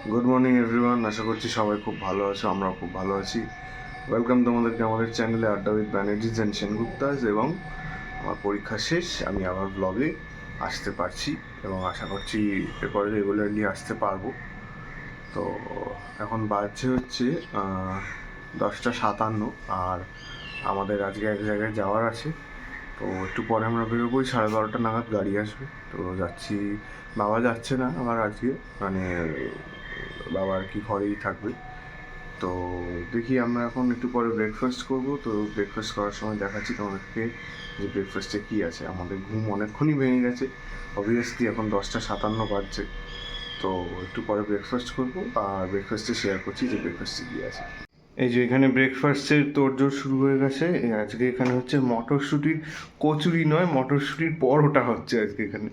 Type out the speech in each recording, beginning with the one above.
Good morning everyone, আশা করছি সবাই খুব ভালো আছো, আমরাও খুব ভালো আছি। ওয়েলকাম তোমাদেরকে আমাদের চ্যানেলে আড্ডা উইথ ব্যানার্জিজ অ্যান্ড সেনগুপ্তাস। এবং আমার পরীক্ষা শেষ, আমি আবার ব্লগে আসতে পারছি এবং আশা করছি এরপরে রেগুলারলি আসতে পারবো। তো এখন বাজছে হচ্ছে 10:57, আর আমাদের আজকে এক জায়গায় যাওয়ার আছে। তো একটু পরে আমরা বেরোবোই, 12:30 নাগাদ গাড়ি আসবে। তো যাচ্ছি, বাবা যাচ্ছে না আমার আজকে, মানে বাবা আর কি ঘরেই থাকবে। তো দেখি, আমরা এখন একটু পরে ব্রেকফাস্ট করবো। তো ব্রেকফাস্ট করার সময় দেখাচ্ছি তোমাদেরকে যে ব্রেকফাস্টে কী আছে। আমাদের ঘুম অনেকক্ষণই ভেঙে গেছে, অবভিয়াসলি এখন 10:57 বাজছে। তো একটু পরে ব্রেকফাস্ট করবো, আর ব্রেকফাস্টে শেয়ার করছি যে ব্রেকফাস্টে কী আছে। এই যে এখানে ব্রেকফাস্টের তোড়জোড় শুরু হয়ে গেছে। আজকে এখানে হচ্ছে মটরশুঁটির কচুরি নয়, মটরশুঁটির পরোটা হচ্ছে আজকে এখানে।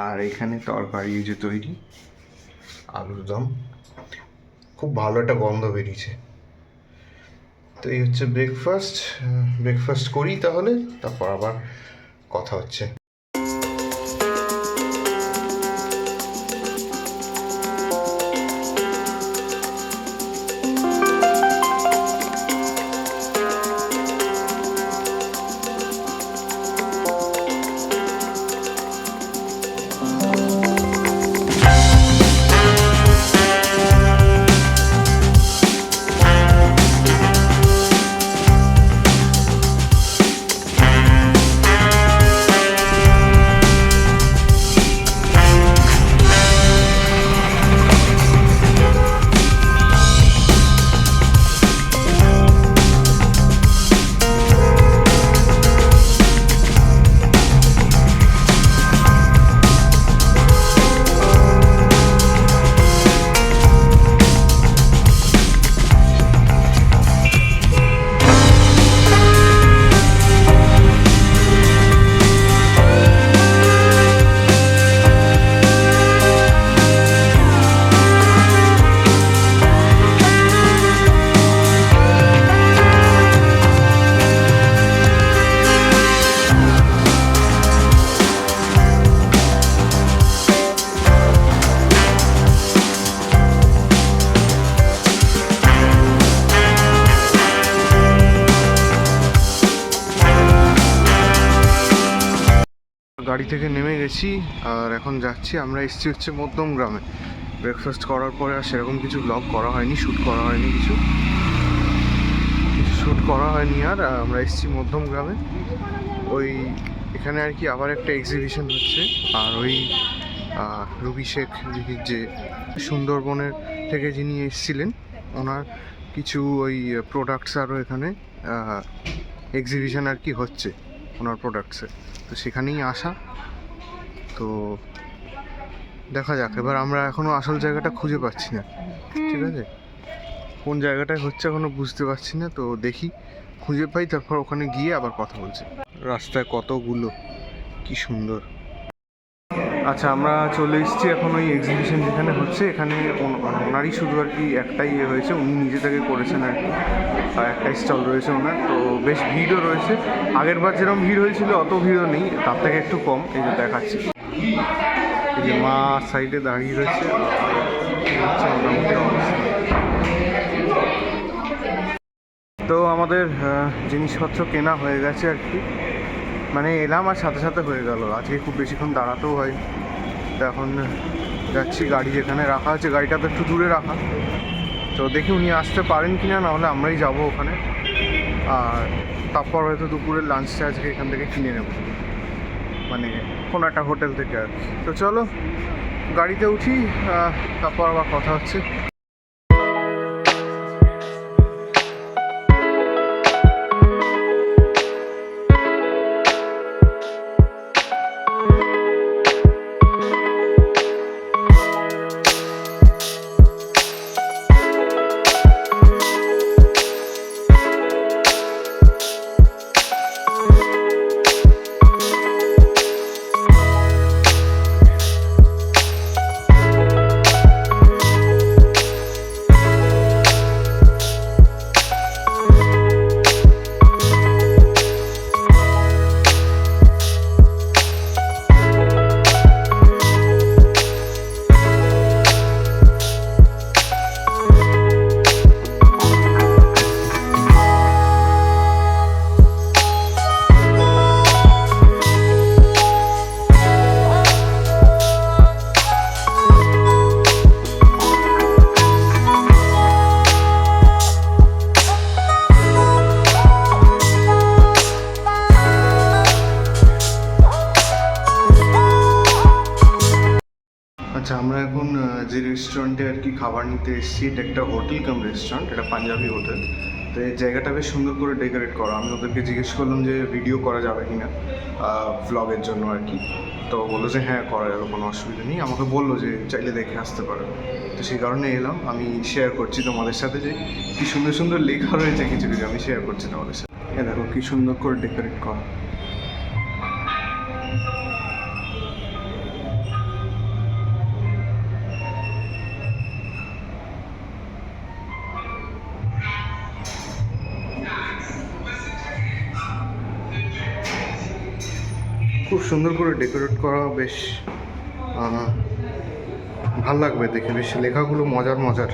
আর এখানে তরকারি যে তৈরি, আলুর দম, খুব ভালো একটা গন্ধ বেরিয়েছে। তো এই হচ্ছে ব্রেকফাস্ট করি তাহলে, তারপর আবার কথা হচ্ছে। গাড়ি থেকে নেমে গেছি, আর এখন যাচ্ছি। আমরা এসেছি হচ্ছে মধ্যম গ্রামে। ব্রেকফাস্ট করার পরে আর সেরকম কিছু ব্লগ করা হয়নি, শ্যুট করা হয়নি, কিছু শ্যুট করা হয়নি। আর আমরা এসেছি মধ্যম গ্রামে। ওই এখানে আর কি আবার একটা এক্সিবিশন হচ্ছে। আর ওই রুবি শেখ দিদির, যে সুন্দরবনের থেকে যিনি এসেছিলেন, ওনার কিছু ওই প্রোডাক্টস আরও এখানে এক্সিবিশন আর কি হচ্ছে ওনার প্রোডাক্টসের। তো সেখানেই আসা। তো দেখা যাক, এবার আমরা এখনও আসল জায়গাটা খুঁজে পাচ্ছি না, ঠিক আছে? কোন জায়গাটায় হচ্ছে এখনও বুঝতে পারছি না। তো দেখি, খুঁজে পাই তারপর ওখানে গিয়ে আবার কথা বলছি। রাস্তায় কতগুলো, কি সুন্দর। আচ্ছা, আমরা চলে এসেছি এখন ওই এক্সিবিশন যেখানে হচ্ছে। এখানে ওনারই শুধু আর কি একটাই হয়েছে, উনি নিজে থেকে করেছেন আর কি। একটাই স্টল রয়েছে ওনার। তো বেশ ভিড়ও রয়েছে, আগের বার যেরকম ভিড় হয়েছিল অত ভিড়ও নেই, তার থেকে একটু কম। এই যে দেখাচ্ছি, এই যে মা সাইডে দাঁড়িয়ে রয়েছে, হচ্ছে মোটামুটি অবস্থা। তো আমাদের জিনিসপত্র কেনা হয়ে গেছে আর কি, মানে এলাম আর সাথে সাথে হয়ে গেল। আজকে খুব বেশিক্ষণ দাঁড়াতেও হয়। তো এখন যাচ্ছি, গাড়ি যেখানে রাখা আছে, গাড়িটা তো একটু দূরে রাখা। তো দেখি উনি আসতে পারেন কি না, নাহলে আমরাই যাবো ওখানে। আর তারপর হয়তো দুপুরের লাঞ্চটা আজকে এখান থেকে কিনে নেব, মানে কোনো একটা হোটেল থেকে আর কি। তো চলো গাড়িতে উঠি, তারপর আবার কথা হচ্ছে। আচ্ছা, আমরা এখন যে রেস্টুরেন্টে আর কি খাবার নিতে এসেছি, এটা একটা হোটেল কাম রেস্টুরেন্ট, এটা পাঞ্জাবি হোটেল। তো এই জায়গাটা বেশ সুন্দর করে ডেকোরেট করা। আমি ওদেরকে জিজ্ঞেস করলাম যে ভিডিও করা যাবে কি না ভ্লগের জন্য আর কি। তো বললো যে হ্যাঁ করা যাবে, কোনো অসুবিধা নেই। আমাকে বললো যে চাইলে দেখে আসতে পারো। তো সেই কারণে এলাম। আমি শেয়ার করছি তোমাদের সাথে যে কী সুন্দর সুন্দর লেখা রয়েছে কিছু কিছু, আমি শেয়ার করছি তোমাদের সাথে। এ দেখো কী সুন্দর করে ডেকোরেট করা। খুব সুন্দর করে ডেকোরেট করা, বেশ ভাল লাগবে দেখে। বেশ লেখাগুলো মজার মজার।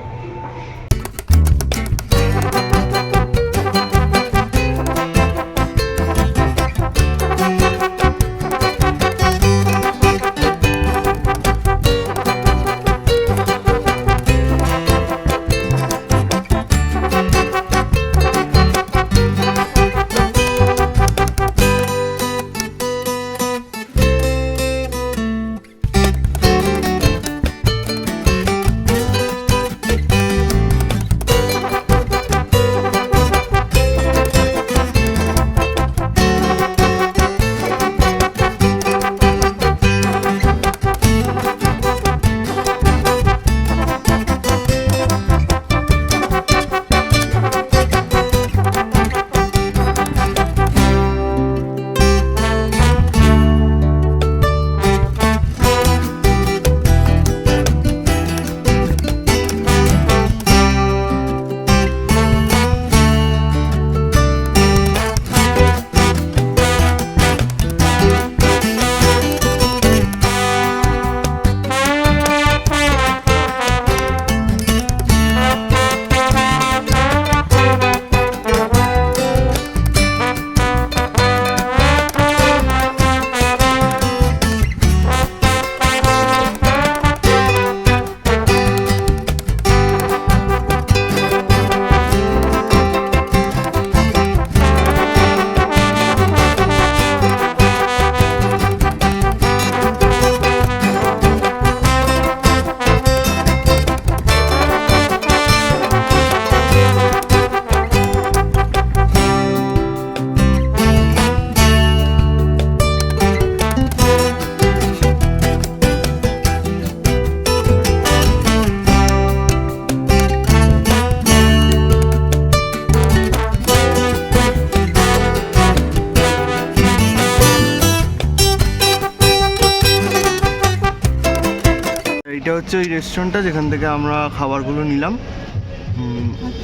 এটা হচ্ছে ওই রেস্টুরেন্টটা যেখান থেকে আমরা খাবারগুলো নিলাম।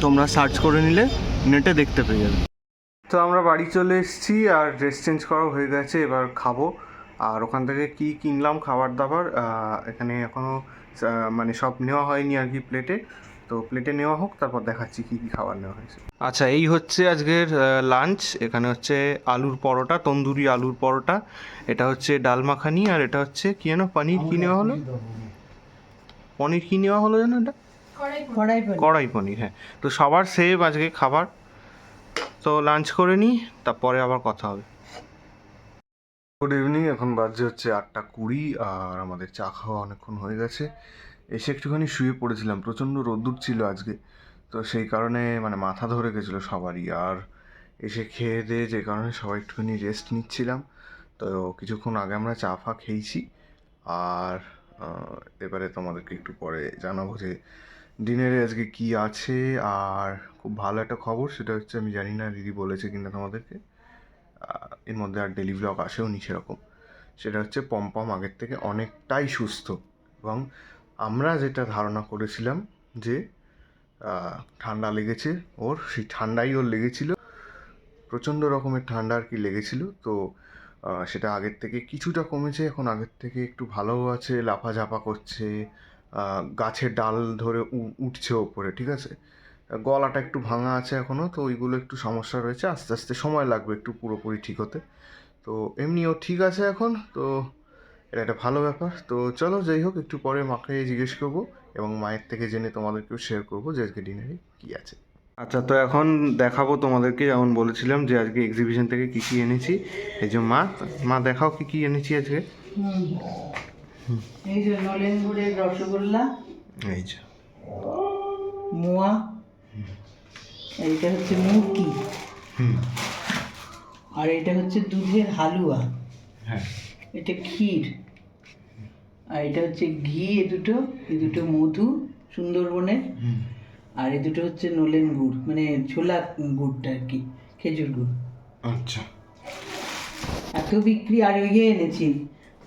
তোমরা সার্চ করে নিলে নেটে দেখতে পেয়ে যাবে। তো আমরা বাড়ি চলে এসেছি আর ড্রেস চেঞ্জ করা হয়ে গেছে, এবার খাবো। আর ওখান থেকে কি কিনলাম খাবার দাবার, এখানে এখনও মানে সব নেওয়া হয়নি আর কি প্লেটে। তো প্লেটে নেওয়া হোক, তারপর দেখাচ্ছি কী কী খাবার নেওয়া হয়েছে। আচ্ছা, এই হচ্ছে আজকের লাঞ্চ। এখানে হচ্ছে আলুর পরোটা, তন্দুরি আলুর পরোটা। এটা হচ্ছে ডাল মাখানি, আর এটা হচ্ছে কি যেন পনির কি নেওয়া হলো, পনির কী নেওয়া হলো যেন, এটা কড়াই পনির। হ্যাঁ, তো সবার সেম আজকে খাবার। তো লাঞ্চ করে নিই, তারপরে আবার কথা হবে। গুড ইভিনিং, এখন বাজে হচ্ছে 8:20, আর আমাদের চা খাওয়া অনেকক্ষণ হয়ে গেছে। এসে একটুখানি শুয়ে পড়েছিলাম, প্রচণ্ড রোদ্দুর ছিল আজকে। তো সেই কারণে মানে মাথা ধরে গেছিলো সবারই। আর এসে খেয়ে দিয়ে যে কারণে সবাই একটুখানি রেস্ট নিচ্ছিলাম। তো কিছুক্ষণ আগে আমরা চা ফা খেয়েছি। আর এবারে তোমাদেরকে একটু পরে জানাবো যে ডিনারে আজকে কি আছে। আর খুব ভালো একটা খবর, সেটা হচ্ছে আমি জানি না দিদি বলেছে কিনা তোমাদেরকে, এর মধ্যে আর ডেলি ব্লগ আসেও নি সেরকম। সেটা হচ্ছে পম্পম আগের থেকে অনেকটাই সুস্থ। এবং আমরা যেটা ধারণা করেছিলাম যে ঠান্ডা লেগেছে ওর, সেই ঠান্ডাই ওর লেগেছিল, প্রচণ্ড রকমের ঠান্ডা আর কি লেগেছিল। তো সেটা আগের থেকে কিছুটা কমেছে, এখন আগের থেকে একটু ভালোও আছে, লাফাঝাপা করছে, গাছের ডাল ধরে উঠছে ওপরে, ঠিক আছে। গলাটা একটু ভাঙা আছে এখনও, তো ওইগুলো একটু সমস্যা রয়েছে, আস্তে আস্তে সময় লাগবে একটু পুরোপুরি ঠিক হতে। তো এমনিও ঠিক আছে এখন, তো এটা একটা ভালো ব্যাপার। তো চলো, যাই হোক, একটু পরে মাকে জিজ্ঞেস করবো এবং মায়ের থেকে জেনে তোমাদেরকেও শেয়ার করবো যে আজকে ডিনারে কী আছে। আচ্ছা, তো এখন দেখাবো তোমাদেরকে, যেমন বলেছিলাম যে আজকে এক্সিবিশন থেকে কী কী এনেছি। এই যে মা দেখাও কী কী এনেছি আজকে। এই যে নলেন গুড়ের রসগোল্লা, এই যে মোয়া, এইটা হচ্ছে মুরকি, হুম আর এটা হচ্ছে দুধের হালুয়া, হ্যাঁ এটা ক্ষীর, আর এটা হচ্ছে ঘি। এ দুটো মধু সুন্দরবনের, হুম আর এ দুটো হচ্ছে নলেন গুড়, মানে ছোলা গুড়টা আর কি, খেজুর গুড়। আচ্ছা এত বিক্রি। আর ওই এনেছি,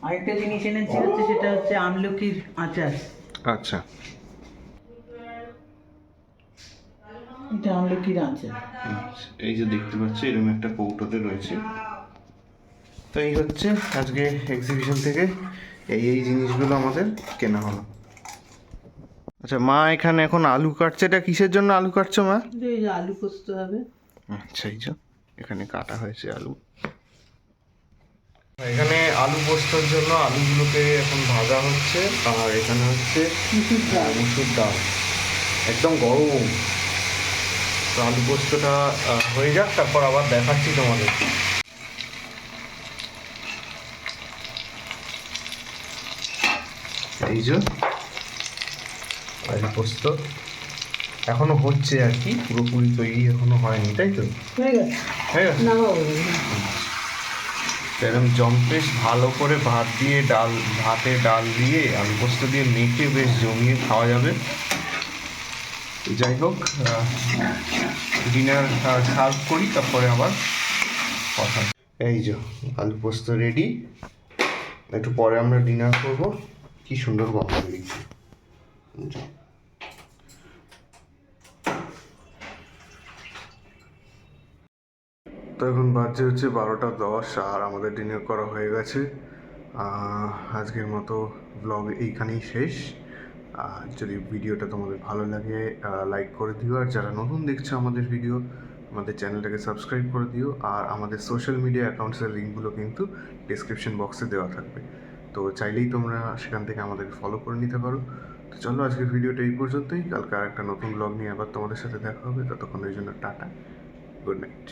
আরেকটা জিনিস এনেছি হচ্ছে, সেটা হচ্ছে আমলকির আচার। আচ্ছা এটা আমলকির আচার। এই যে দেখতে পাচ্ছি এরকম একটা কৌটোতে রয়েছে। তো এই হচ্ছে আজকে এক্সিবিশন থেকে এই জিনিসগুলো আমাদের কেনা হলো। আচ্ছা মা এখানে এখন আলু কাটছে, এটা কিসের জন্য আলু কাটছো মা? এই যে আলু পোস্ত হবে। আচ্ছা এই যে এখানে কাটা হয়েছে আলু। এখানে আলু পোস্তর জন্য আলুগুলোকে এখন ভাজা হচ্ছে, আর এখানে হচ্ছে মুসুর ডাল একদম গরম। তো আলু পোস্তটা হয়ে যাক, তারপর আবার দেখাচ্ছি তোমাদের। এই যে আলু পোস্ত এখনো হচ্ছে আর কি, পুরোপুরি তৈরি এখনো হয়নি, তাই তো? হয়ে গেছে, হয়ে গেছে। এরকম বেশ ভালো করে ভাতে ডাল দিয়ে আলু পোস্ত দিয়ে মেখে বেশ জমিয়ে খাওয়া যাবে। যাই হোক, ডিনার সার্ভ করি, তারপরে আবার কথা। এই যে আলু পোস্ত রেডি, একটু পরে আমরা ডিনার করব। কি সুন্দর গন্ধ বেরিয়েছে। তো এখন বাজে হচ্ছে 12টা 10, আর আমাদের ডিনার করা হয়ে গেছে। আজকের মতো ব্লগ এইখানেই শেষ। যদি ভিডিওটা তোমাদের ভালো লাগে লাইক করে দিও, আর যারা নতুন দেখছো আমাদের ভিডিও, আমাদের চ্যানেলটাকে সাবস্ক্রাইব করে দিও। আর আমাদের সোশ্যাল মিডিয়া অ্যাকাউন্টসের লিঙ্কগুলো কিন্তু ডিসক্রিপশন বক্সে দেওয়া থাকবে, তো চাইলেই তোমরা সেখান থেকে আমাদেরকে ফলো করে নিতে পারো। তো চলো আজকের ভিডিওটা এই পর্যন্তই, কালকে আর একটা নতুন ব্লগ নিয়ে আবার তোমাদের সাথে দেখা হবে। ততক্ষণের জন্য টাটা, গুড নাইট।